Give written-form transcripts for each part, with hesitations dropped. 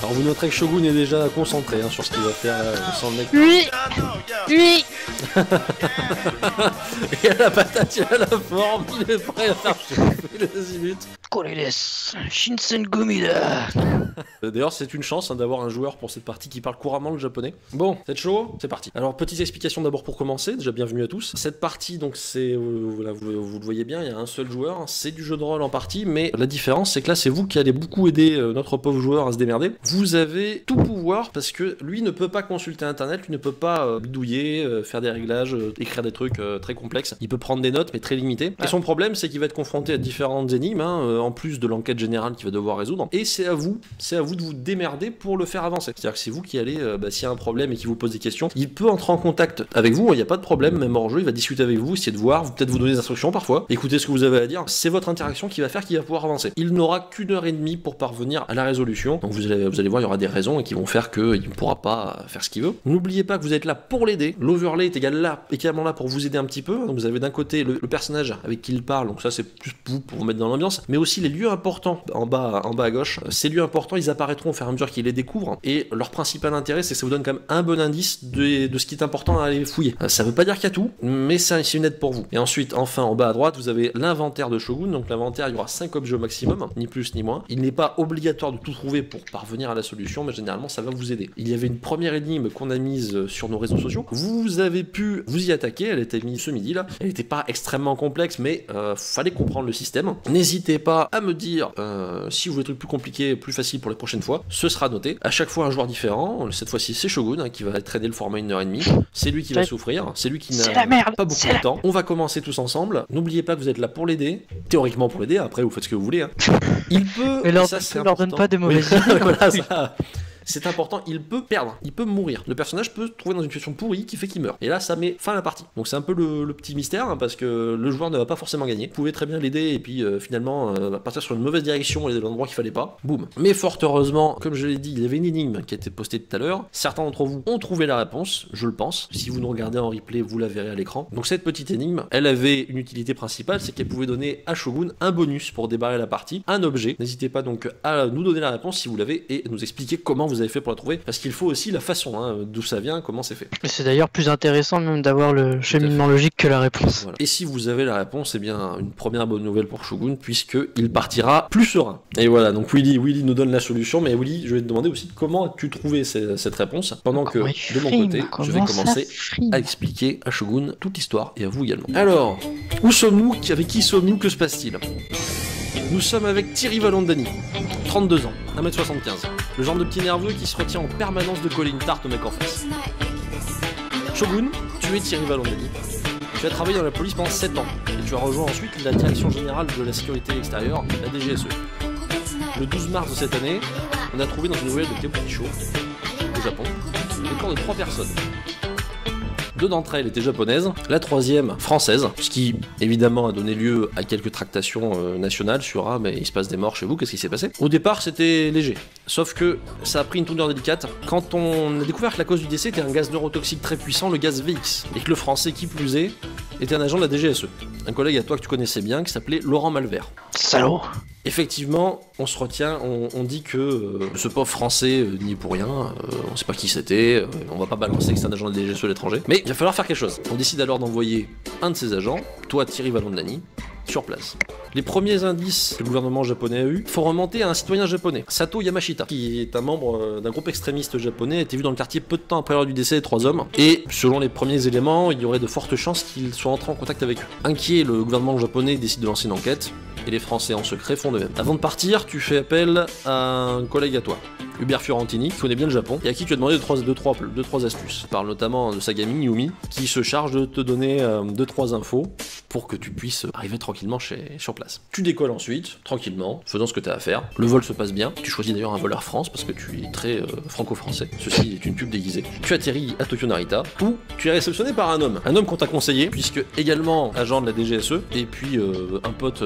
Alors vous noterez que Shogun est déjà concentré hein, sur ce qu'il va faire sans le mec. Oui. Oui. Et à la patate, il a la forme, il est prêt à faire chauffer les azimuts. Shinsen Gomida. D'ailleurs, c'est une chance hein, d'avoir un joueur pour cette partie qui parle couramment le japonais. Bon, c'est chaud, c'est parti. Alors, petite explication d'abord pour commencer, déjà bienvenue à tous. Cette partie, donc c'est, voilà, vous le voyez bien, il y a un seul joueur, c'est du jeu de rôle en partie, mais la différence c'est que là c'est vous qui allez beaucoup aider notre pauvre joueur à se démerder. Vous avez tout pouvoir parce que lui ne peut pas consulter internet, lui ne peut pas bidouiller, faire des réglages, écrire des trucs très complexes. Il peut prendre des notes mais très limitées. Et son problème c'est qu'il va être confronté à différentes énigmes, hein, en plus de l'enquête générale qu'il va devoir résoudre. Et c'est à vous de vous démerder pour le faire avancer. C'est-à-dire que c'est vous qui allez, s'il y a un problème et qu'il vous pose des questions, il peut entrer en contact avec vous, il n'y a pas de problème, même hors jeu, il va discuter avec vous, essayer de voir, peut-être vous donner des instructions parfois, écoutez ce que vous avez à dire, c'est votre interaction qui va faire qu'il va pouvoir avancer. Il n'aura qu'une heure et demie pour parvenir à la résolution, donc vous allez voir, il y aura des raisons qui vont faire qu'il ne pourra pas faire ce qu'il veut. N'oubliez pas que vous êtes là pour l'aider, l'overlay est également là pour vous aider un petit peu, donc vous avez d'un côté le personnage avec qui il parle, donc ça c'est plus pour vous mettre dans l'ambiance, mais aussi les lieux importants, en bas à gauche, ces lieux importants ils apparaîtront au fur et à mesure qu'il les découvre, et leur principal intérêt c'est que ça vous donne quand même un bon indice de ce qui est important à aller fouiller. Ça veut pas dire qu'il y a tout, mais c'est une aide pour vous. Et ensuite, enfin, en bas à droite, vous avez l'inventaire de Shogun, donc l'inventaire, il y aura 5 objets au maximum, ni plus ni moins. Il n'est pas obligatoire de tout trouver pour parvenir à la solution, mais généralement ça va vous aider. Il y avait une première énigme qu'on a mise sur nos réseaux sociaux, vous avez pu vous y attaquer, elle était mise ce midi là, elle n'était pas extrêmement complexe, mais fallait comprendre le système. N'hésitez pas à me dire si vous voulez des trucs plus compliqués, plus faciles pour les prochaines fois, ce sera noté. À chaque fois un joueur différent, cette fois-ci c'est Shogun hein, qui va traîner le format 1h30, c'est lui qui va souffrir, c'est lui qui n'a pas beaucoup de temps. On va commencer tous ensemble, n'oubliez pas que vous êtes là pour l'aider, théoriquement pour l'aider, après vous faites ce que vous voulez. Hein. Il peut... Mais leur donne pas des mauvaises idées. Voilà, ça... C'est important, il peut perdre, il peut mourir. Le personnage peut se trouver dans une situation pourrie qui fait qu'il meurt. Et là, ça met fin à la partie. Donc c'est un peu le petit mystère, hein, parce que le joueur ne va pas forcément gagner. Vous pouvez très bien l'aider et puis finalement partir sur une mauvaise direction et de l'endroit qu'il fallait pas. Boum. Mais fort heureusement, comme je l'ai dit, il y avait une énigme qui a été postée tout à l'heure. Certains d'entre vous ont trouvé la réponse, je le pense. Si vous nous regardez en replay, vous la verrez à l'écran. Donc cette petite énigme, elle avait une utilité principale, c'est qu'elle pouvait donner à Shogun un bonus pour débarrer la partie, un objet. N'hésitez pas donc à nous donner la réponse si vous l'avez et nous expliquer comment vous avez fait pour la trouver. Parce qu'il faut aussi la façon, hein, d'où ça vient, comment c'est fait. C'est d'ailleurs plus intéressant même d'avoir le cheminement logique que la réponse. Voilà. Et si vous avez la réponse, eh bien une première bonne nouvelle pour Shogun, puisqu'il partira plus serein. Et voilà, donc Willy nous donne la solution, mais Willy, je vais te demander aussi comment as-tu trouvé cette réponse, pendant que de mon côté, je vais commencer à expliquer à Shogun toute l'histoire, et à vous également. Alors, où sommes-nous? Avec qui sommes-nous? Que se passe-t-il? Nous sommes avec Thierry Valandani, 32 ans, 1m75, le genre de petit nerveux qui se retient en permanence de coller une tarte au mec en face. Shogun, tu es Thierry Valandani. Tu as travaillé dans la police pendant 7 ans, et tu as rejoint ensuite la Direction Générale de la Sécurité Extérieure, la DGSE. Le 12 mars de cette année, on a trouvé dans une nouvelle de Kabukicho, au Japon, le corps de 3 personnes. 2 d'entre elles étaient japonaises, la 3e française, ce qui évidemment a donné lieu à quelques tractations nationales sur mais il se passe des morts chez vous, qu'est-ce qui s'est passé? Au départ c'était léger, sauf que ça a pris une tournure délicate quand on a découvert que la cause du décès était un gaz neurotoxique très puissant, le gaz VX, et que le français qui plus est était un agent de la DGSE, un collègue à toi que tu connaissais bien qui s'appelait Laurent Malvert. Salaud. Effectivement, on se retient, on dit que ce pauvre français n'y est pour rien, on sait pas qui c'était, on va pas balancer que c'est un agent de la DGSE à l'étranger, mais il va falloir faire quelque chose. On décide alors d'envoyer un de ses agents, toi Thierry Valandani, sur place. Les premiers indices que le gouvernement japonais a eu font remonter à un citoyen japonais, Sato Yamashita, qui est un membre d'un groupe extrémiste japonais, a été vu dans le quartier peu de temps après l'heure du décès des 3 hommes, et selon les premiers éléments, il y aurait de fortes chances qu'ils soient entrés en contact avec eux. Inquiet, le gouvernement japonais décide de lancer une enquête, et les Français en secret font de même. Avant de partir, tu fais appel à un collègue à toi, Hubert Fiorentini, qui connaît bien le Japon, et à qui tu as demandé 2-3 astuces. Il parle notamment de sa gamine Yumi, qui se charge de te donner 2-3 infos pour que tu puisses arriver tranquillement sur place. Tu décolles ensuite, tranquillement, faisant ce que tu as à faire. Le vol se passe bien. Tu choisis d'ailleurs un vol Air France parce que tu es très franco-français. Ceci est une pub déguisée. Tu atterris à Tokyo Narita, où tu es réceptionné par un homme qu'on t'a conseillé, puisque également agent de la DGSE, et puis un pote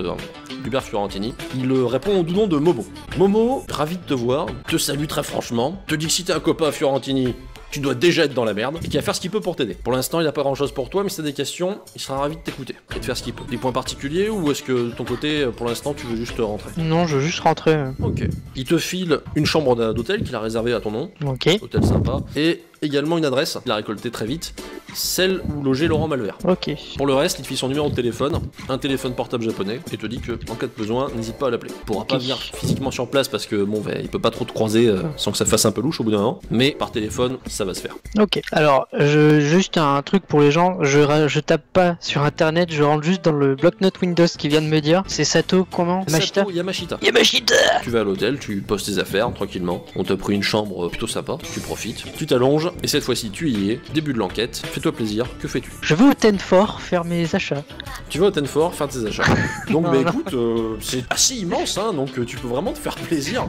Hubert Fiorentini. Il répond au doux nom de Momo. Momo, ravi de te voir, te salue très franchement, te dit que si t'es un copain à Fiorentini, tu dois déjà être dans la merde, et qui va faire ce qu'il peut pour t'aider. Pour l'instant, il a pas grand chose pour toi, mais si t'as des questions, il sera ravi de t'écouter et de faire ce qu'il peut. Des points particuliers, ou est-ce que de ton côté, pour l'instant, tu veux juste rentrer? Non, je veux juste rentrer. Ok. Il te file une chambre d'hôtel qu'il a réservée à ton nom, Ok. hôtel sympa, et également une adresse, il a récolté très vite, celle où logeait Laurent Malvert. Ok. Pour le reste, il te file son numéro de téléphone, un téléphone portable japonais, et te dit que en cas de besoin, n'hésite pas à l'appeler. Il pourra pas venir physiquement sur place parce que bon, il peut pas trop te croiser sans que ça fasse un peu louche au bout d'un moment, mais par téléphone, ça va se faire. Ok. Alors, juste un truc pour les gens, je tape pas sur internet, je rentre juste dans le bloc-notes Windows qui vient de me dire. C'est Sato comment? Yamashita. Yamashita. Yamashita. Tu vas à l'hôtel, tu poses tes affaires tranquillement. On t'a pris une chambre plutôt sympa, tu profites, tu t'allonges, et cette fois-ci tu y es. Début de l'enquête, fais-toi plaisir, que fais-tu? Je vais au Tenfort faire mes achats. Tu vas au Tenfort faire tes achats. Donc Non, bah non. écoute, c'est assez immense, hein, donc tu peux vraiment te faire plaisir.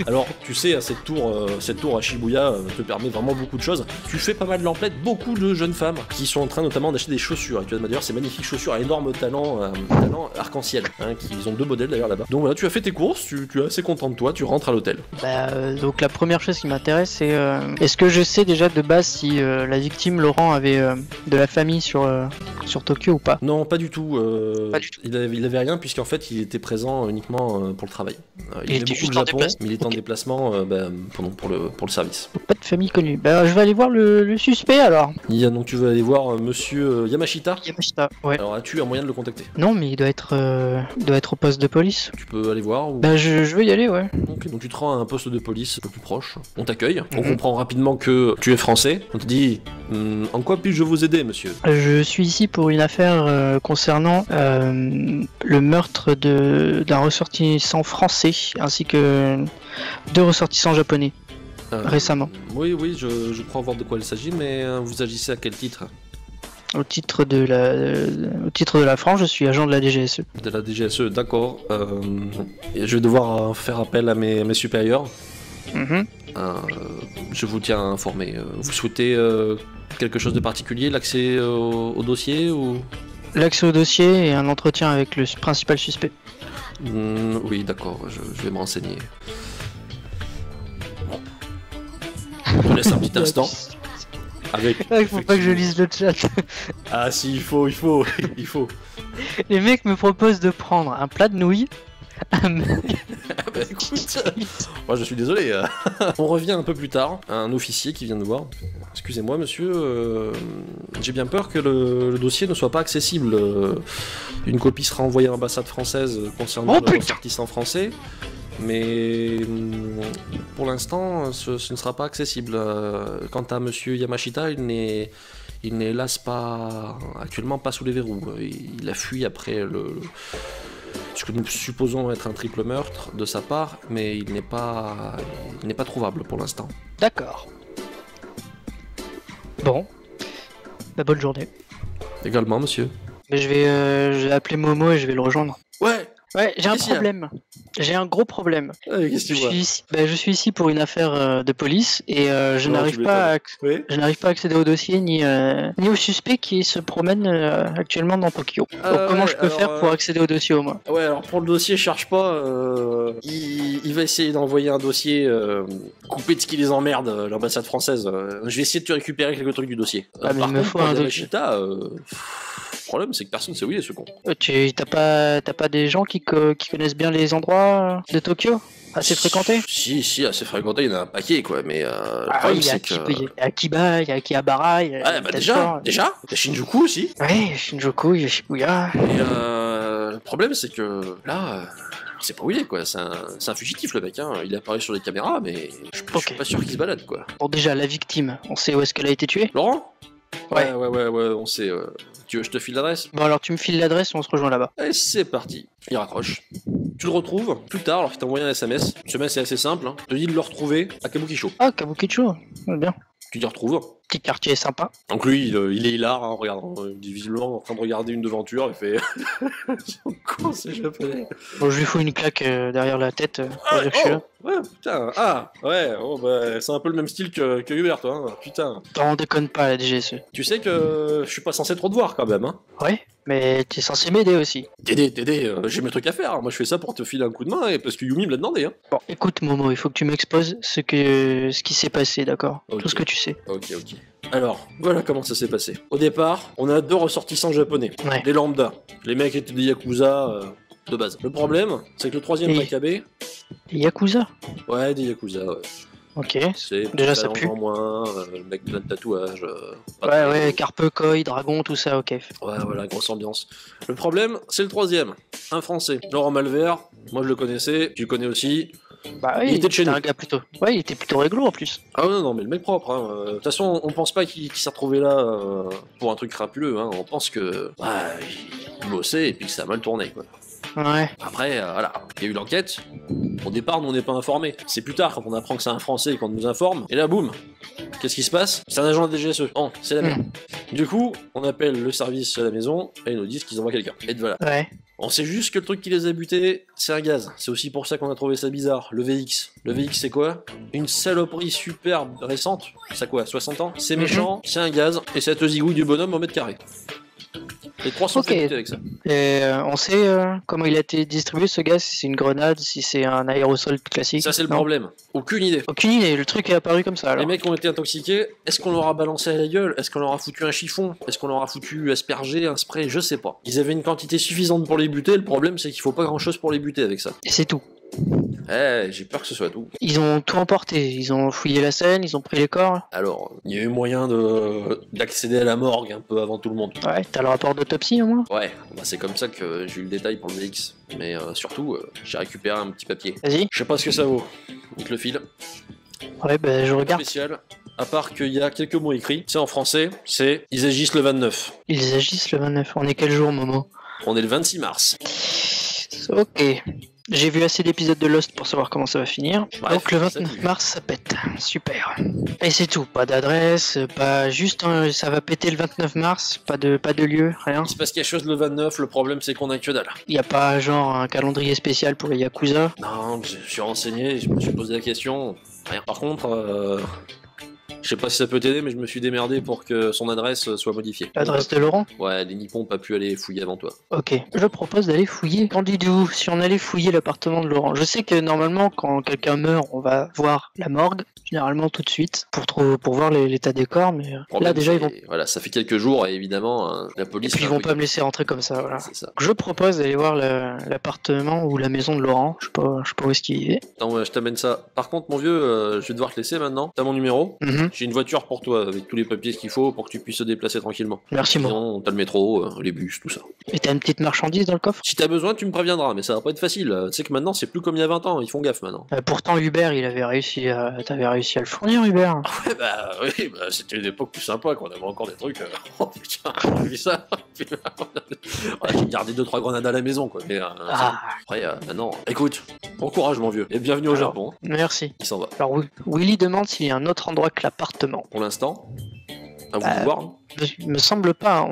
Alors tu sais, à cette tour à Shibuya te permet vraiment beaucoup de choses. Tu fais pas mal d'emplettes, beaucoup de jeunes femmes qui sont en train notamment d'acheter des chaussures. Et tu as d'ailleurs ces magnifiques chaussures à énorme talent arc-en-ciel, hein, ils ont 2 modèles d'ailleurs là-bas. Donc voilà, tu as fait tes courses, tu es assez content de toi, tu rentres à l'hôtel. Donc la première chose qui m'intéresse c'est est-ce que je sais déjà de base si la victime Laurent avait de la famille sur Tokyo ou pas? Non, pas du tout. Pas du tout. Il avait rien puisqu'en fait il était présent uniquement pour le travail. Il aimait était beaucoup juste le en Japon, déplacement. mais il était en Ok. déplacement pour le service. Pas de famille connue. Je vais aller voir le suspect alors. Donc tu veux aller voir monsieur Yamashita. Yamashita. Ouais. Alors as-tu un moyen de le contacter? Non mais il doit être au poste de police. Tu peux aller voir ou... Je veux y aller ouais. Ok, donc tu te rends à un poste de police un peu plus proche. On t'accueille. On Mhm. comprend rapidement que tu es français. On te dit en quoi puis-je vous aider, monsieur? Je suis ici pour une affaire concernant le meurtre d'un ressortissant français ainsi que 2 ressortissants japonais récemment. Oui, je crois voir de quoi il s'agit, mais vous agissez à quel titre? Au titre de la France, je suis agent de la DGSE. De la DGSE, d'accord. Et je vais devoir faire appel à mes supérieurs. Mhm. Je vous tiens informé. Vous souhaitez quelque chose de particulier, l'accès au dossier ou... L'accès au dossier et un entretien avec le principal suspect. Oui, d'accord, je vais me renseigner. Je te laisse un petit instant. Avec... Il faut pas que je lise le chat. Ah si, il faut. Les mecs me proposent de prendre un plat de nouilles. Ah bah écoute, moi je suis désolé. On revient un peu plus tard, un officier qui vient nous voir. Excusez-moi monsieur, j'ai bien peur que le dossier ne soit pas accessible. Une copie sera envoyée à l'ambassade française concernant le ressortissant français. Mais pour l'instant, ce ne sera pas accessible. Quant à monsieur Yamashita, il n'est hélas pas actuellement pas sous les verrous. Il a fui après ce que nous supposons être un triple meurtre de sa part, mais il n'est pas trouvable pour l'instant. D'accord. Bon. Bonne journée. Également, monsieur. Je vais appeler Momo et je vais le rejoindre. Ouais. Ouais, j'ai un Qu'est-ce qu'il y a problème. J'ai un gros problème. Qu'est-ce que tu vois? Je suis ici pour une affaire de police et je Non, n'arrive tu pas Oui. je n'arrive pas à accéder au dossier ni au suspect qui se promène actuellement dans Tokyo. Donc comment je peux faire pour accéder au dossier au moins? Ouais, alors pour le dossier, cherche pas. Il va essayer d'envoyer un dossier coupé de ce qui les emmerde, l'ambassade française. Je vais essayer de te récupérer quelques trucs du dossier. Ah, mais Par il me contre, faut pour un Yamashita, le problème, c'est que personne sait où il est, ce con. T'as pas des gens qui connaissent bien les endroits de Tokyo assez fréquentés? Si, assez fréquenté, il y en a un paquet, quoi, mais le Ah problème, oui, il y a c'est que... il y a Akiba, il y a Akihabara, il y a Ouais, bah déjà, il y a Shinjuku aussi. Ouais, il y a Shinjuku, il y a Shibuya. Et le problème, c'est que là, on sait pas où il est, quoi. C'est un fugitif, le mec, hein. Il apparaît sur les caméras, mais je suis pas sûr qu'il se balade, quoi. Bon, déjà, la victime, on sait où est-ce qu'elle a été tuée? Laurent? Ouais. Ouais, on sait. Tu veux que je te file l'adresse? Bon, alors tu me files l'adresse et on se rejoint là-bas. Et c'est parti. Il raccroche. Tu le retrouves plus tard alors qu'il t'a envoyé un SMS. Le SMS est assez simple. Hein. Il te dit de le retrouver à Kabukicho. Ah, Kabukicho, bien. Tu t'y retrouves. Petit quartier sympa. Donc lui, il est hilar en regardant, visiblement en train de regarder une devanture. Il fait... Ils sont cons ces japonais. Bon, je lui fous une claque derrière la tête. Pour dire que je suis là. Ouais, putain. Ah, ouais, oh, bah, c'est un peu le même style que Hubert, toi. Hein. Putain. T'en déconne pas, la DGSE. Tu sais que je suis pas censé trop te voir quand même, hein. Ouais, mais t'es censé m'aider aussi. T'aider, j'ai mes trucs à faire. Moi, je fais ça pour te filer un coup de main et parce que Yumi me l'a demandé, hein. Bon, écoute, Momo, il faut que tu m'exposes ce qui s'est passé, d'accord? Ok. Tout ce que tu sais. Ok. Alors, voilà comment ça s'est passé. Au départ, on a 2 ressortissants japonais. Ouais. Des lambda. Les mecs étaient des Yakuza de base. Le problème, c'est que le 3ème Et- Makabe... Les Yakuza? Ouais, des Yakuza, ouais. Ok. C'est Déjà, petit ça talent pue. en moins, le mec plein de tatouages. Ouais, Carpe Koi, Dragon, tout ça, ok. Ouais, voilà, grosse ambiance. Le problème, c'est le 3ème. Un français. Laurent Malvert, moi je le connaissais, tu le connais aussi. Bah oui, Il était de chez c'était nous. un gars plutôt. Ouais, il était plutôt réglo en plus. Ah non, mais le mec propre. Hein. De toute façon, on pense pas qu'il s'est retrouvé là pour un truc crapuleux. Hein. On pense que il bossait et puis que ça a mal tourné. Quoi. Ouais. Après, voilà, il y a eu l'enquête. Au départ, nous on n'est pas informés. C'est plus tard quand on apprend que c'est un Français et qu'on nous informe. Et là, boum, qu'est-ce qui se passe? C'est un agent de la DGSE. Oh, c'est la merde. Du coup, on appelle le service à la maison et ils nous disent qu'ils envoient quelqu'un. Et voilà. Ouais. On sait juste que le truc qui les a butés, c'est un gaz. C'est aussi pour ça qu'on a trouvé ça bizarre. Le VX. Le VX, c'est quoi? Une saloperie super récente. Ça quoi, 60 ans? C'est méchant, c'est un gaz, et ça te zigouille du bonhomme au mètre carré. Les 300 Ok. fait buter avec ça. Et on sait comment il a été distribué ce gaz, si c'est une grenade, si c'est un aérosol classique. Ça, c'est le Non. problème. Aucune idée. Aucune idée, le truc est apparu comme ça alors. Les mecs ont été intoxiqués, est-ce qu'on leur a balancé à la gueule? Est-ce qu'on leur a foutu un chiffon? Est-ce qu'on leur a foutu asperger, un spray? Je sais pas. Ils avaient une quantité suffisante pour les buter, le problème c'est qu'il faut pas grand chose pour les buter avec ça. Et c'est tout. J'ai peur que ce soit tout. Ils ont tout emporté, ils ont fouillé la scène, ils ont pris les corps. Alors, il y a eu moyen d'accéder à la morgue un peu avant tout le monde. Ouais, t'as le rapport d'autopsie au moins? Ouais, bah c'est comme ça que j'ai eu le détail pour le VX. Mais surtout, j'ai récupéré un petit papier. Vas-y. Je sais pas ce que ça vaut. On te le file. Ouais, bah je regarde. Spécial. À part qu'il y a quelques mots écrits. C'est en français, c'est « Ils agissent le 29 Ils agissent le 29. On est quel jour, Momo? ». On est le 26 mars. Ok. J'ai vu assez d'épisodes de Lost pour savoir comment ça va finir. Bref, Donc le ça 29 dit. mars, ça pète. Super. Et c'est tout. Pas d'adresse, pas juste ça va péter le 29 mars, pas de lieu, rien. Il se passe quelque chose le 29, le problème c'est qu'on a que dalle. Il y a pas genre un calendrier spécial pour les Yakuza. Non, je suis renseigné, je me suis posé la question. Rien. Par contre, je sais pas si ça peut t'aider, mais je me suis démerdé pour que son adresse soit modifiée. L'adresse de Laurent? Ouais, les Nippons ont pas pu aller fouiller avant toi. Ok. Je propose d'aller fouiller. Qu'en dites-vous si on allait fouiller l'appartement de Laurent? Je sais que normalement, quand quelqu'un meurt, on va voir la morgue, généralement tout de suite, pour voir l'état des corps, mais là Problème, déjà ils vont. Voilà, ça fait quelques jours et évidemment, la Et police... puis ils vont pas me laisser rentrer comme ça, voilà. C'est ça. Je propose d'aller voir l'appartement ou la maison de Laurent. Je sais pas où est-ce qu'il vivait. Attends, ouais, je t'amène ça. Par contre, mon vieux, je vais devoir te laisser maintenant. T'as mon numéro. Mhm. J'ai une voiture pour toi, avec tous les papiers qu'il faut pour que tu puisses te déplacer tranquillement. Merci, Mo. Sinon, t'as le métro, les bus, tout ça. Et t'as une petite marchandise dans le coffre? Si t'as besoin, tu me préviendras, mais ça va pas être facile. Tu sais que maintenant, c'est plus comme il y a 20 ans, ils font gaffe maintenant. Pourtant Hubert, t'avais réussi à le fournir, Hubert. Ouais, bah oui, bah, c'était une époque plus sympa, qu'on avait encore des trucs. Oh putain, j'ai vu ça. Ouais, j'ai gardé 2-3 grenades à la maison, quoi. Mais, Ah, après, maintenant, écoute, bon courage, mon vieux, et bienvenue au Alors. Japon. merci. Il s'en va. Alors Willy demande s'il y a un autre endroit que l'appartement. Pour l'instant, à vous de voir. Hein. Me semble pas.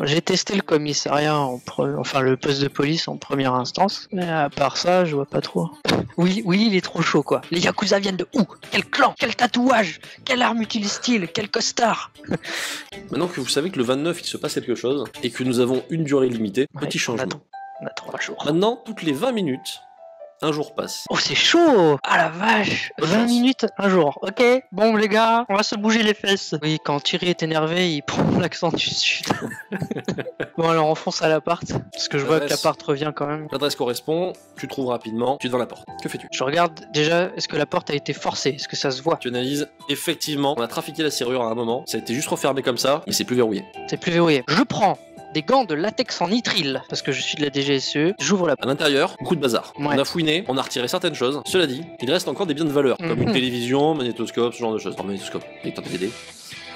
J'ai testé le commissariat, enfin le poste de police en première instance. Mais à part ça, je vois pas trop. Oui, il est trop chaud quoi. Les Yakuza viennent de où? Quel clan? Quel tatouage? Quelle arme utilisent-ils? Quel costard? Maintenant que vous savez que le 29, il se passe quelque chose, et que nous avons une durée limitée, Ouais, petit changement. On a 3 jours. Maintenant, toutes les 20 minutes, un jour passe. Oh, c'est chaud! Ah la vache! Bonne 20 chance. minutes, un jour. Ok, bon les gars, on va se bouger les fesses. Oui, quand Thierry est énervé, il prend l'accent du sud. Bon alors on fonce à l'appart, parce que je vois que L'adresse. l'appart revient quand même. L'adresse correspond, tu trouves rapidement, tu es devant la porte. Que fais-tu? Je regarde déjà, est-ce que la porte a été forcée? Est-ce que ça se voit? Tu analyses, effectivement, on a trafiqué la serrure à un moment, ça a été juste refermé comme ça, mais c'est plus verrouillé. C'est plus verrouillé. Je prends des gants de latex en nitrile, parce que je suis de la DGSE, j'ouvre la À l'intérieur, beaucoup de bazar. Ouais. On a fouiné, on a retiré certaines choses. Cela dit, il reste encore des biens de valeur, comme une télévision, magnétoscope, ce genre de choses. Non, magnétoscope, lecteur DVD.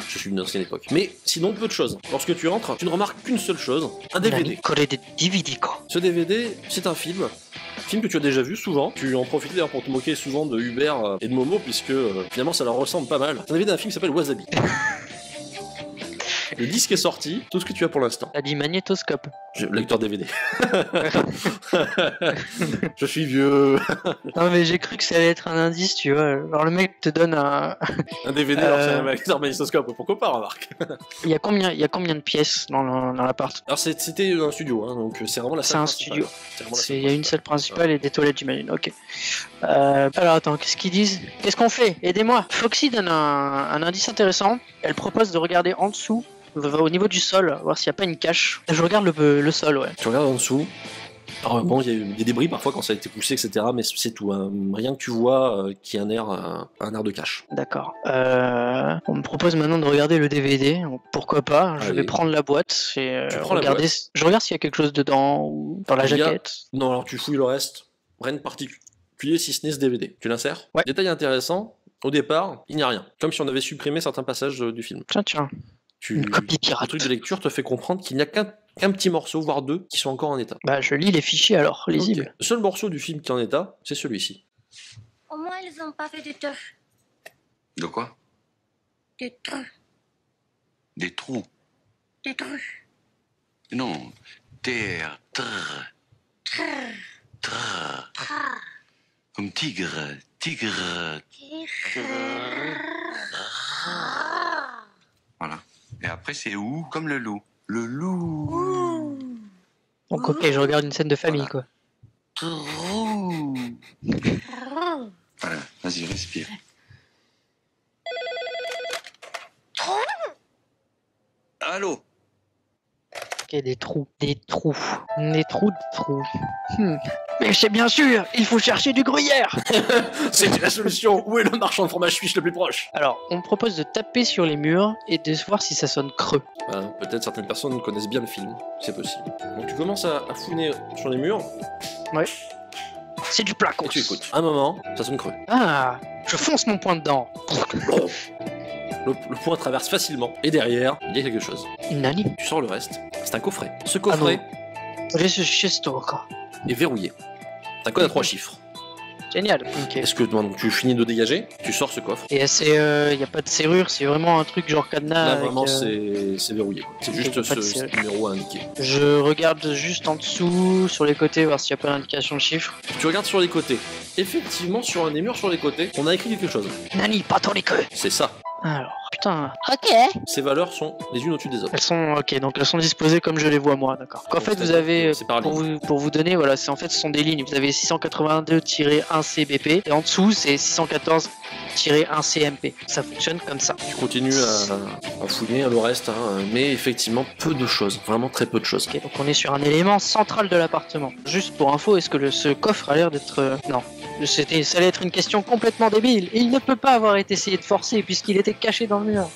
Je suis d'une ancienne époque. Mais sinon, peu de choses. Lorsque tu entres, tu ne remarques qu'une seule chose, un DVD. Collé des DVD quoi. Ce DVD, c'est un film. Film que tu as déjà vu souvent. Tu en profites d'ailleurs pour te moquer souvent de Hubert et de Momo, puisque finalement ça leur ressemble pas mal. C'est un DVD d'un film qui s'appelle Wasabi. Le disque est sorti, tout ce que tu as pour l'instant. T'as dit magnétoscope. Lecteur DVD. Je suis vieux. Non mais j'ai cru que ça allait être un indice, tu vois. Alors le mec te donne un... Un DVD, alors c'est un lecteur magnétoscope, pourquoi pas, remarque. Il y a combien de pièces dans l'appart? Alors c'était un studio, hein, donc c'est vraiment la salle principale. C'est un studio. Il y a une salle principale et des toilettes, j'imagine. Ok. Alors attends, qu'est-ce qu'ils disent? Qu'est-ce qu'on fait? Aidez-moi. Foxy donne un indice intéressant. Elle propose de regarder en dessous, au niveau du sol, voir s'il n'y a pas une cache. Je regarde le sol, ouais. Tu regardes en dessous. Alors bon, il y a eu des débris parfois quand ça a été poussé, etc. Mais c'est tout. Hein. Rien que tu vois qui a un air de cache. D'accord. On me propose maintenant de regarder le DVD. Pourquoi pas? Je vais prendre la boîte et regarder. Je regarde s'il y a quelque chose dedans ou dans la jaquette. Non, alors tu fouilles le reste. Rien de particulier si ce n'est ce DVD. Tu l'insères? Ouais. Détail intéressant. Au départ, il n'y a rien. Comme si on avait supprimé certains passages du film. Tiens. Une copie pirate. Le truc de lecture te fait comprendre qu'il n'y a qu'un petit morceau, voire deux, qui sont encore en état. Bah, je lis les fichiers alors, lisibles. Okay. Le seul morceau du film qui est en état, c'est celui-ci. Au moins, ils n'ont pas fait de teuf. De quoi? Des trous. Des trous? Des trous. Non. Terre. Trrr. Trrr. Trrr. Trrr. Comme tigre. Tigre. Voilà. Et après, c'est où? Comme le loup. Le loup. Donc, ok, je regarde une scène de famille, Voilà. quoi. Trou. Voilà, vas-y, respire. Allô? Ok, des trous. Des trous. Mais c'est bien sûr, il faut chercher du gruyère. C'est la solution. Où est le marchand de fromage suisse le plus proche? Alors, on me propose de taper sur les murs et de voir si ça sonne creux. Peut-être certaines personnes connaissent bien le film, c'est possible. Donc tu commences à fouiner sur les murs. Ouais. C'est du placo. Et tu écoutes. Un moment, ça sonne creux. Ah, je fonce mon poing dedans. Le point traverse facilement. Et derrière, il y a quelque chose. Nani? Tu sors le reste. C'est un coffret. Ce coffret quoi. est verrouillé. C'est un code à 3 chiffres. Génial. Ok. Est-ce que donc, tu finis de dégager? Tu sors ce coffre. Et c'est, y a pas de serrure, c'est vraiment un truc genre cadenas. Là, avec, vraiment, c'est verrouillé. C'est juste pas de ce serrure. numéro à indiquer. Je regarde juste en dessous, sur les côtés, voir s'il y a pas d'indication de chiffre. Tu regardes sur les côtés. Effectivement, sur un des murs sur les côtés, on a écrit quelque chose. Nani, pas dans les queues. C'est ça. Alors, putain. Ok. Ces valeurs sont les unes au-dessus des autres. Elles sont ok, donc elles sont disposées comme je les vois moi, d'accord. En Donc, fait, vous c'est-à-dire avez que c'est par ligne. pour vous donner, voilà, c'est en fait ce sont des lignes. Vous avez 682-1 CBP et en dessous c'est 614-1 CMP. Ça fonctionne comme ça. Tu continues à fouiller le reste, hein, mais effectivement peu de choses, vraiment très peu de choses. Ok, donc on est sur un élément central de l'appartement. Juste pour info, est-ce que ce coffre a l'air d'être non. Ça allait être une question complètement débile. Il ne peut pas avoir été essayé de forcer puisqu'il était caché dans le mur.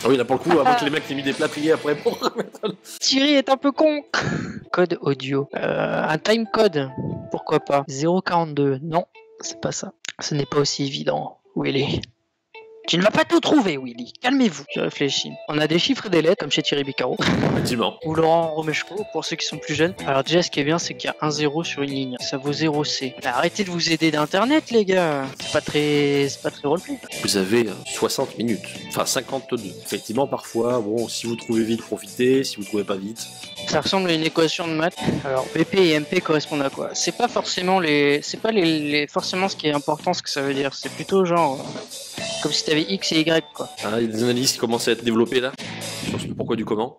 Ah oui, là pour le coup, avant que les mecs aient mis des plâtriers après pour remettre le... Thierry est un peu con. Code audio. Un time code. Pourquoi pas. 042. Non, c'est pas ça. Ce n'est pas aussi évident. Où il est? Tu ne vas pas tout trouver, Willy. Calmez-vous. Je réfléchis. On a des chiffres et des lettres, comme chez Thierry Beccaro. Effectivement. Ou Laurent Romeshko, pour ceux qui sont plus jeunes. Alors déjà, ce qui est bien, c'est qu'il y a un 0 sur une ligne. Ça vaut 0C. Mais arrêtez de vous aider d'internet, les gars. C'est pas très roleplay. Vous avez 60 minutes, enfin 52. Effectivement, parfois, bon, si vous trouvez vite, profitez. Si vous trouvez pas vite... Ça ressemble à une équation de maths. Alors BP et MP correspondent à quoi? C'est pas forcément forcément ce qui est important, ce que ça veut dire. C'est plutôt genre comme si t'avais X et Y, quoi. Ah, il y a des analyses qui commencent à être développées là, sur le pourquoi du comment.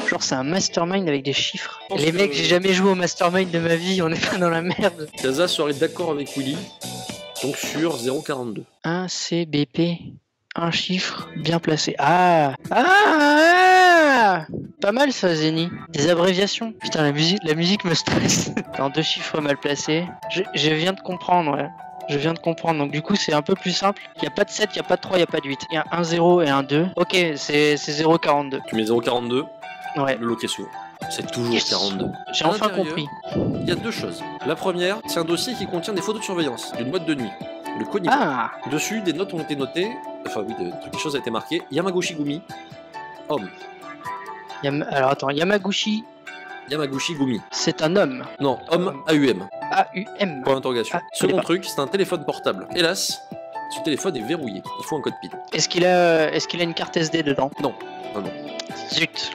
Genre c'est un mastermind avec des chiffres. pense Les que- mecs, j'ai jamais joué au mastermind de ma vie, on est pas dans la merde. Kaza serait d'accord avec Willy, donc sur 0,42. 1 CBP, un chiffre bien placé. Ah, pas mal ça, Zeni. Des abréviations. Putain, la musique me stresse. Dans 2 chiffres mal placés. Je viens de comprendre, ouais. Je viens de comprendre, donc du coup c'est un peu plus simple. Il n'y a pas de 7, il n'y a pas de 3, il n'y a pas de 8. Il y a un 0 et un 2. Ok, c'est 0,42. Tu mets 0,42, Ouais, le loquet s'ouvre. C'est toujours Yes. 42. j'ai À enfin l'intérieur, compris. Il y a deux choses. La première, c'est un dossier qui contient des photos de surveillance d'une boîte de nuit. Le Konibo. Ah, Dessus, des notes ont été notées, enfin oui, des choses ont été marquées. Yamaguchi Gumi, homme. alors attends, Yamaguchi, Yamaguchi Gumi. c'est un homme. Non, homme AUM. A-U-M. Point d'interrogation. Ah, je connais Second pas. truc, c'est un téléphone portable. Hélas, Ce téléphone est verrouillé. Il faut un code PIN. Est-ce qu'il a une carte SD dedans? Non. Non, non. Zut.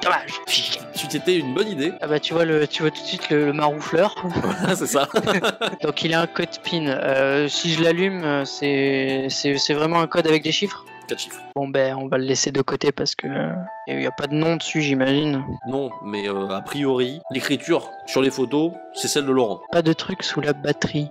Dommage. Tu été une bonne idée. Ah bah tu vois tout de suite le maroufleur. Voilà, c'est ça. Donc il a un code PIN. Si je l'allume, c'est vraiment un code avec des chiffres? 4 chiffres. Bon ben on va le laisser de côté parce que il n'y a pas de nom dessus, j'imagine. Non, mais a priori, l'écriture sur les photos, c'est celle de Laurent. Pas de truc sous la batterie.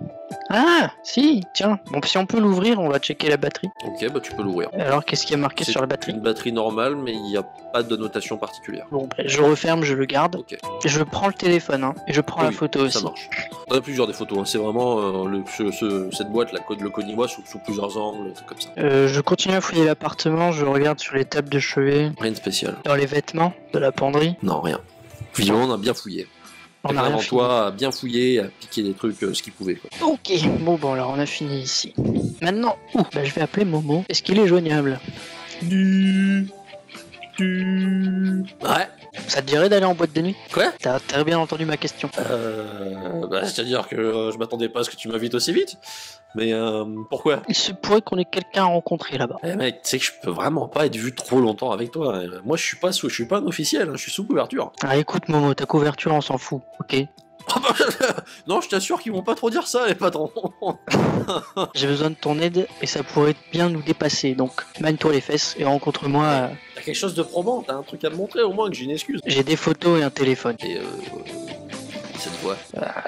Ah si, tiens. Bon, si on peut l'ouvrir, on va checker la batterie. Ok, bah tu peux l'ouvrir. Alors qu'est-ce qu'il y a marqué sur la batterie? Une batterie normale, mais il n'y a pas de notation particulière. Bon ben je referme, je le garde. Ok. Je prends le téléphone hein, et je prends la Oui, photo aussi. Ça marche. On a plusieurs des photos, hein. C'est vraiment cette boîte, le Koniwa, sous plusieurs angles, c'est comme ça. Je continue à fouiller l'appartement, je regarde sur les tables de chevet, Rien de spécial. dans les vêtements de la penderie. Non, rien. Visiblement, on a bien fouillé. On a Quelqu'un rien avant fini. toi a bien fouillé, a piqué des trucs, ce qu'il pouvait. Quoi. Ok, bon alors on a fini ici. Maintenant, bah, je vais appeler Momo. Est-ce qu'il est joignable? Ouais. Ça te dirait d'aller en boîte de nuit? Quoi? T'as très bien entendu ma question. C'est-à-dire que je m'attendais pas à ce que tu m'invites aussi vite. Mais pourquoi? Il se pourrait qu'on ait quelqu'un à rencontrer là-bas. Eh mec, tu sais que je peux vraiment pas être vu trop longtemps avec toi. Moi, je suis pas un officiel, hein, je suis sous couverture. Ah écoute Momo, ta couverture on s'en fout, ok? Non, je t'assure qu'ils vont pas trop dire ça, les patrons. J'ai besoin de ton aide et ça pourrait bien nous dépasser, donc mène-toi les fesses et rencontre-moi. T'as quelque chose de probant, t'as un truc à me montrer au moins, que j'ai une excuse. J'ai des photos et un téléphone. Et cette voix.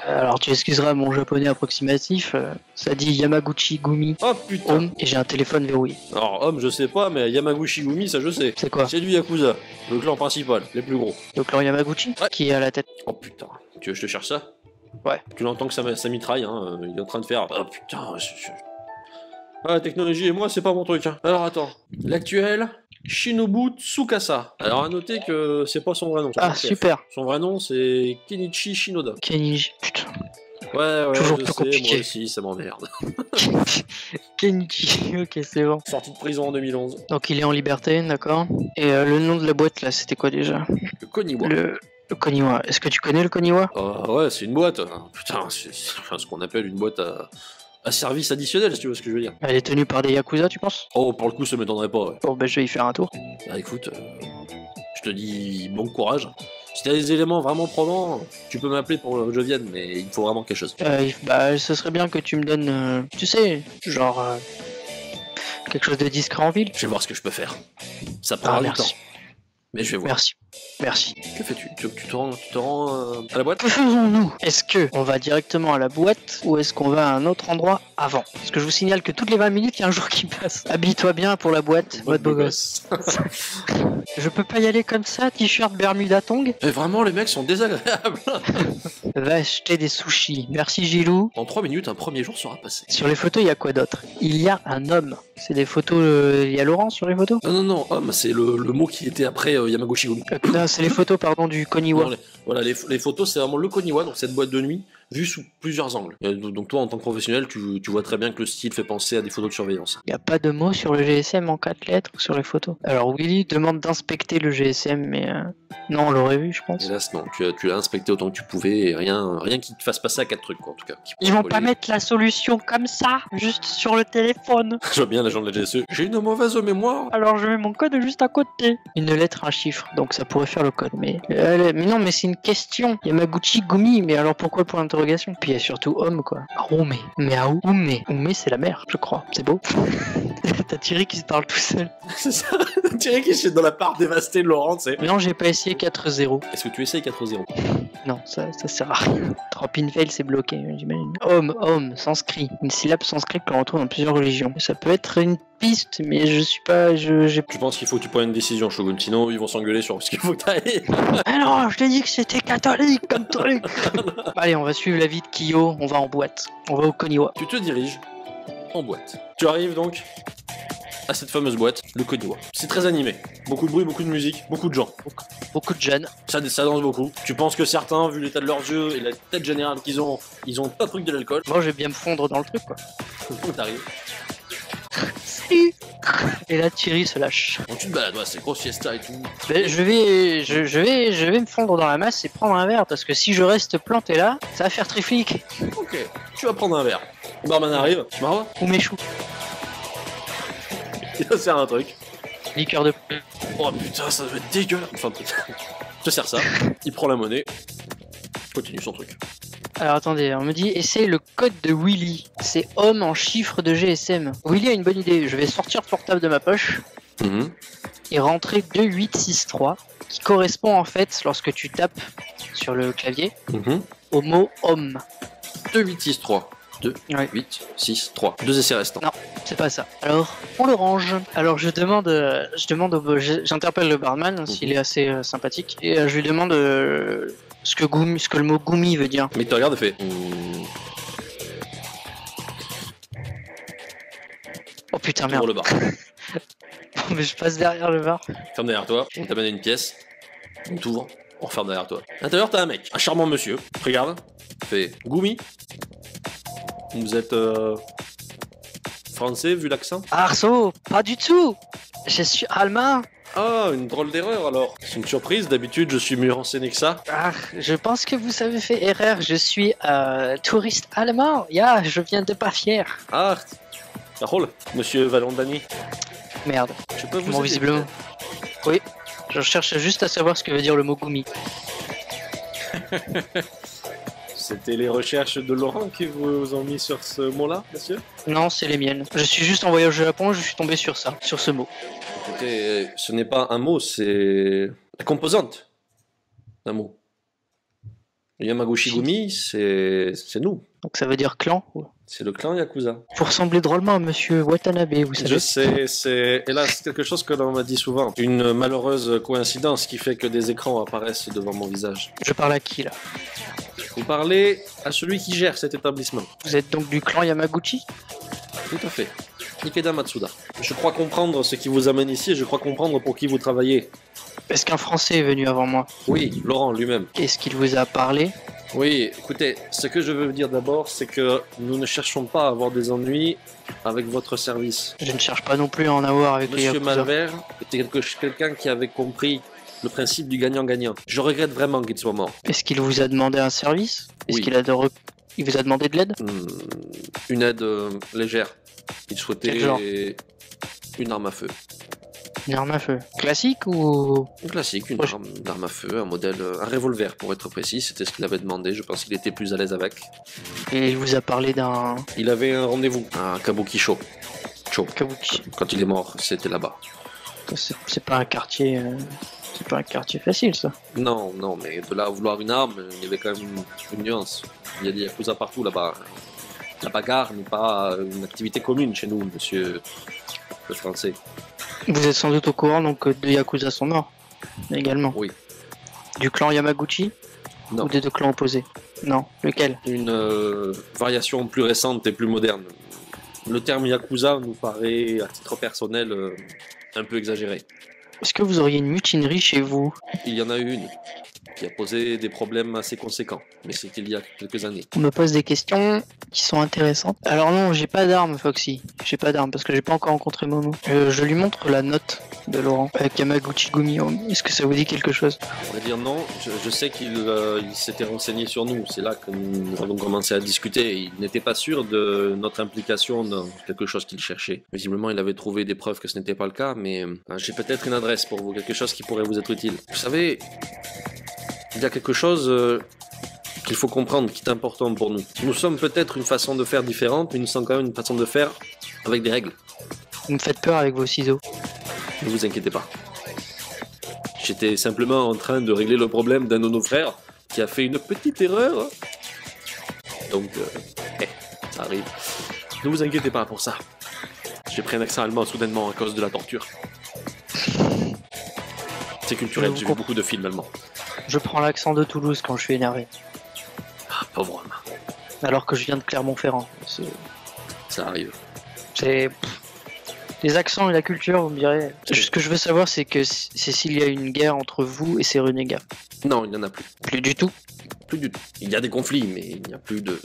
Alors tu excuseras mon japonais approximatif, ça dit Yamaguchi Gumi Oh putain. Home et j'ai un téléphone verrouillé. Alors, homme, je sais pas, mais Yamaguchi Gumi, ça je sais. C'est quoi? C'est du Yakuza, le clan principal, les plus gros. Le clan Yamaguchi Ouais. qui est à la tête. Oh putain, tu veux que je te cherche ça? Ouais. Tu l'entends que ça mitraille, hein, il est en train de faire. Oh putain, Ah, la technologie et moi, c'est pas mon truc, hein. Alors attends, l'actuel, Shinobu Tsukasa. Alors à noter que c'est pas son vrai nom. Ah c'est super. Son vrai nom, c'est Kenichi Shinoda. Kenji. Putain. Ouais, Toujours je plus sais, compliqué. moi aussi, ça m'emmerde. Kenji. Ok c'est bon. Sorti de prison en 2011. Donc il est en liberté, d'accord. Et le nom de la boîte là, c'était quoi déjà? Le Koniwa. Le Koniwa. Est-ce que tu connais le Koniwa? Ouais, c'est une boîte. Putain, c'est ce qu'on appelle une boîte à service additionnel, si tu vois ce que je veux dire. Elle est tenue par des Yakuza, tu penses? Oh, pour le coup, ça m'étonnerait pas, ouais. Bon bah je vais y faire un tour. Bah écoute, je te dis bon courage. Si t'as des éléments vraiment probants, tu peux m'appeler pour que je vienne, mais il me faut vraiment quelque chose. Bah ce serait bien que tu me donnes, tu sais, genre quelque chose de discret en ville. Je vais voir ce que je peux faire. Ça prendra du temps, Merci. mais je vais voir. Merci. Merci. Que fais-tu? Tu te rends à la boîte? Que faisons-nous? Est-ce que on va directement à la boîte ou est-ce qu'on va à un autre endroit avant? Parce que je vous signale que toutes les 20 minutes, il y a un jour qui passe. Habille-toi bien pour la boîte, mode beau gosse. Je peux pas y aller comme ça, t-shirt Bermuda Tong? Mais vraiment, les mecs sont désagréables. Va acheter des sushis. Merci Gilou. En 3 minutes, un premier jour sera passé. Sur les photos, il y a quoi d'autre? Il y a un homme. C'est des photos. Il y a Laurent sur les photos? Non, homme, c'est le mot qui était après Yamaguchi Gumi. Non, c'est les photos, pardon, du Koniwa. Non, voilà, les photos, c'est vraiment le Koniwa, donc cette boîte de nuit, vue sous plusieurs angles. Donc toi, en tant que professionnel, tu vois très bien que le style fait penser à des photos de surveillance. Il n'y a pas de mots sur le GSM en 4 lettres ou sur les photos. Alors Willy demande d'inspecter le GSM, mais non, on l'aurait vu, je pense. Hélas, non, tu l'as inspecté autant que tu pouvais, et rien qui te fasse passer à 4 trucs, quoi, en tout cas. Ils vont pas mettre la solution comme ça, juste sur le téléphone. Je vois bien l'agent de la GSE. J'ai une mauvaise mémoire. Alors je mets mon code juste à côté. Une lettre, un chiffre, donc ça pourrait faire le code. Mais non, mais c'est une question. Yamaguchi Gumi, mais alors pourquoi le point d'interrogation? Puis il y a surtout homme, quoi. Arume. Mais à Ume. Ume, c'est la mer, je crois. C'est beau. T'as Thierry qui se parle tout seul. C'est ça. Thierry qui est dans la part dévastée de Laurent, tu sais. Non, j'ai pas essayé 4-0. Est-ce que tu essayes 4-0? Non, ça sert à rien. 3 pin fail, c'est bloqué, j'imagine. Homme, sanskrit. Une syllabe sanskrit qu'on retrouve dans plusieurs religions. Ça peut être une piste, mais je suis pas. J'ai... Je pense qu'il faut que tu prennes une décision, Shogun, sinon ils vont s'engueuler sur ce qu'il faut que t'ailles. Ah non, je t'ai dit que c'était catholique comme truc. Allez, on va suivre la vie de Kiyo, on va en boîte. On va au Koniwa. Tu te diriges en boîte. Tu arrives donc à cette fameuse boîte, le Koniwa. C'est très animé. Beaucoup de bruit, beaucoup de musique, beaucoup de gens. Beaucoup de jeunes. Ça danse beaucoup. Tu penses que certains, vu l'état de leurs yeux et la tête générale qu'ils ont, ils ont pas de truc de l'alcool. Moi, je vais bien me fondre dans le truc, quoi. Donc t'arrives. Et là, Thierry se lâche. Donc tu te balades, ouais, c'est grosse fiesta et tout. Ben, je vais me fondre dans la masse et prendre un verre, parce que si je reste planté là, ça va faire très flic. Ok, tu vas prendre un verre. Le barman arrive, tu m'envoies. Ou mes choux. Il te sert un truc. Liqueur de... Oh putain, ça doit être dégueulasse. Enfin, putain. Je te sers ça. Il prend la monnaie. Continue son truc. Alors attendez, on me dit essaye le code de Willy. C'est homme en chiffres de GSM. Willy a une bonne idée. Je vais sortir le portable de ma poche et rentrer 2863 qui correspond en fait lorsque tu tapes sur le clavier au mot homme. 2, 8, 6, 3. 2, Ouais. 8, 6, 3. 2 essais restants. Non, c'est pas ça. Alors, on le range. Alors, j'interpelle le barman s'il est assez sympathique et je lui demande ce que le mot goumi veut dire. Mais il te regarde et fait. Oh putain, Ouvre merde. le bar. Mais je passe derrière le bar. Ferme derrière toi. On t'amène à une pièce. On t'ouvre. On ferme derrière toi. À l'intérieur, t'as un mec. Un charmant monsieur. Regarde. Fait. Goumi. Vous êtes. Français, vu l'accent? Arso, pas du tout. Je suis allemand. Ah, une drôle d'erreur alors. C'est une surprise, d'habitude je suis mieux renseigné que ça. Ah, je pense que vous avez fait erreur. Je suis touriste allemand. Je viens de Bavière. Ah, ça roule, monsieur Valondani. Merde. Je peux vous Bon, aider, visiblement. Oui. Je cherche juste à savoir ce que veut dire le mot goumi. C'était les recherches de Laurent qui vous ont mis sur ce mot-là, monsieur? Non, c'est les miennes. Je suis juste en voyage au Japon et je suis tombé sur ça, sur ce mot. Écoutez, ce n'est pas un mot, c'est la composante d'un mot. Yamaguchi Gumi, c'est nous. Donc ça veut dire clan. C'est le clan Yakuza. Vous ressemblez drôlement à monsieur Watanabe, vous savez. Je sais, c'est hélas quelque chose que l'on m'a dit souvent. Une malheureuse coïncidence qui fait que des écrans apparaissent devant mon visage. Je parle à qui là? Vous parlez à celui qui gère cet établissement. Vous êtes donc du clan Yamaguchi? Tout à fait. Ikeda Matsuda. Je crois comprendre ce qui vous amène ici et je crois comprendre pour qui vous travaillez. Est-ce qu'un Français est venu avant moi? Oui, Laurent lui-même. Est-ce qu'il vous a parlé? Oui, écoutez, ce que je veux vous dire d'abord, c'est que nous ne cherchons pas à avoir des ennuis avec votre service. Je ne cherche pas non plus à en avoir avec les Monsieur Yakuza. Malvert était quelqu'un qui avait compris le principe du gagnant-gagnant. Je regrette vraiment qu'il soit mort. Est-ce qu'il vous a demandé un service? Est-ce Oui. qu'il il vous a demandé de l'aide? Une aide légère. Il souhaitait Quel genre? une arme à feu. Une arme à feu. Classique ou... Une classique, une Ouais. arme à feu, un modèle, un revolver pour être précis, c'était ce qu'il avait demandé, je pense qu'il était plus à l'aise avec. Et il vous a parlé d'un Il avait un rendez-vous à Kabukicho. kabuki? Quand il est mort, c'était là-bas. C'est pas un quartier... C'est pas un quartier facile ça. Non, non, mais de là à vouloir une arme, il y avait quand même une nuance. Il y a des Yakuza partout là-bas. La bagarre n'est pas une activité commune chez nous, monsieur le français. Vous êtes sans doute au courant donc que deux Yakuza sont morts également. Oui. Du clan Yamaguchi? Non. Ou des deux clans opposés? Non. Lequel? Une variation plus récente et plus moderne. Le terme Yakuza nous paraît, à titre personnel, un peu exagéré. Est-ce que vous auriez une mutinerie chez vous? Il y en a eu une qui a posé des problèmes assez conséquents, mais c'était il y a quelques années. On me pose des questions qui sont intéressantes. Alors non, j'ai pas d'arme, Foxy. J'ai pas d'arme parce que j'ai pas encore rencontré Momo. Je lui montre la note de Laurent avec Yamaguchi Gumi. Est-ce que ça vous dit quelque chose? On va dire non, je sais qu'il s'était renseigné sur nous, c'est là que nous avons commencé à discuter. Il n'était pas sûr de notre implication dans quelque chose qu'il cherchait. Visiblement, il avait trouvé des preuves que ce n'était pas le cas, mais j'ai peut-être une adresse pour vous, quelque chose qui pourrait vous être utile. Vous savez, il y a quelque chose qu'il faut comprendre, qui est important pour nous. Nous sommes peut-être une façon de faire différente, mais nous sommes quand même une façon de faire avec des règles. Vous me faites peur avec vos ciseaux. Ne vous inquiétez pas. J'étais simplement en train de régler le problème d'un de nos frères qui a fait une petite erreur. Donc, ça arrive. Ne vous inquiétez pas pour ça. J'ai pris un accent allemand soudainement à cause de la torture. C'est culturel, j'ai vu beaucoup de films allemands. Je prends l'accent de Toulouse quand je suis énervé. Ah, pauvre homme. Alors que je viens de Clermont-Ferrand. Ça arrive. C'est... Les accents et la culture, vous me direz. Ce que je veux savoir, c'est que c'est s'il y a une guerre entre vous et ces renégats. Non, il n'y en a plus. Plus du tout. Plus du tout. Il y a des conflits, mais il n'y a plus de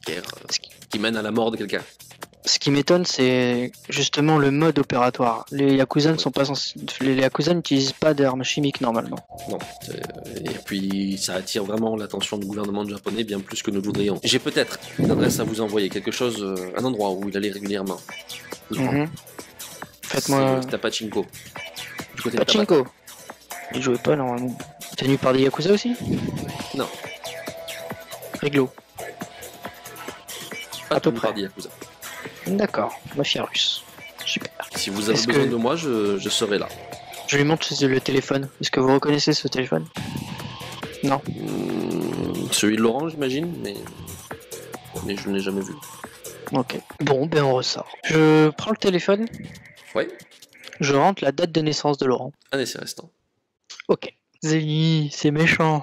guerre qui mène à la mort de quelqu'un. Ce qui m'étonne, c'est justement le mode opératoire. Les Yakuza ne sont pas les Yakuza n'utilisent pas d'armes chimiques normalement. Non. Et puis, ça attire vraiment l'attention du gouvernement japonais bien plus que nous le voudrions. J'ai peut-être une adresse à vous envoyer, quelque chose, un endroit où il allait régulièrement. Faites-moi. C'est un pachinko. Du côté de Tabata. Pachinko. Il jouait pas normalement. Tenu par des Yakuza aussi? Non. Réglo. Pas À peu tenu près. par des Yakuza. D'accord, mafia russe. Super. Si vous avez Est-ce besoin que- de moi, je serai là. Je lui montre le téléphone. Est-ce que vous reconnaissez ce téléphone? Non. Celui de Laurent, j'imagine, mais je ne l'ai jamais vu. Ok. Bon, ben on ressort. Je prends le téléphone, Ouais. je rentre la date de naissance de Laurent. Un essai restant. Ok. Zélie, c'est méchant.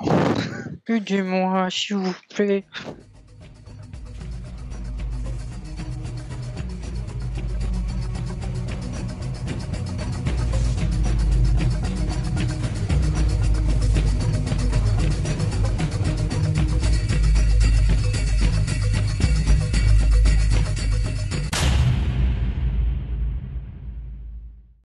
Aidez-moi, s'il vous plaît.